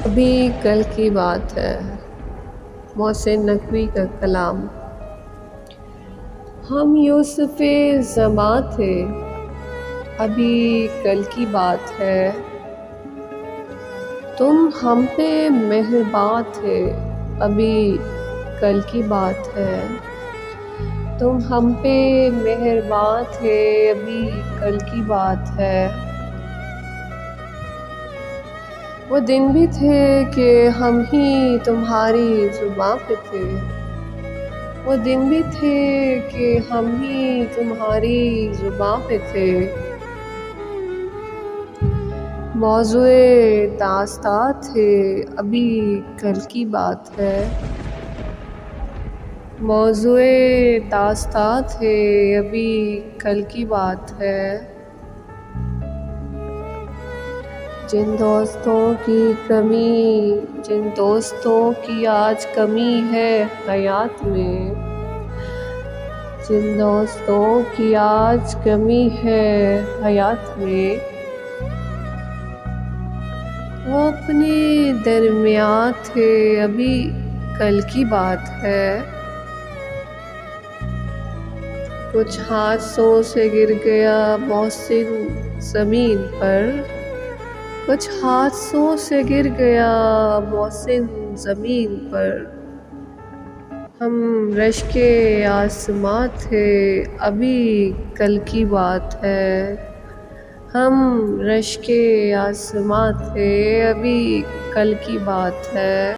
अभी कल की बात है। मोहसिन नकवी का कलाम। हम यूसुफ़े ज़मा थे, अभी कल की बात है। तुम हम पे मेहरबान थे, अभी कल की बात है। तुम हम पे मेहरबान थे, अभी कल की बात है। वो दिन भी थे कि हम ही तुम्हारी ज़ुबां पे थे। वो दिन भी थे कि हम ही तुम्हारी ज़ुबां पे थे। मौज़ूए दास्तां थे, अभी कल की बात है। मौज़ूए दास्तां थे, अभी कल की बात है। जिन दोस्तों की आज कमी है हयात में, जिन दोस्तों की आज कमी है हयात में, वो अपने दरमियाँ थे, अभी कल की बात है। कुछ हादसों से गिर गया मोहसिन ज़मीन पर, कुछ हादसों से गिर गया मोहसिन ज़मीन पर। हम रश्के आसमां थे, अभी कल की बात है। हम रश्के आसमां थे, अभी कल की बात है।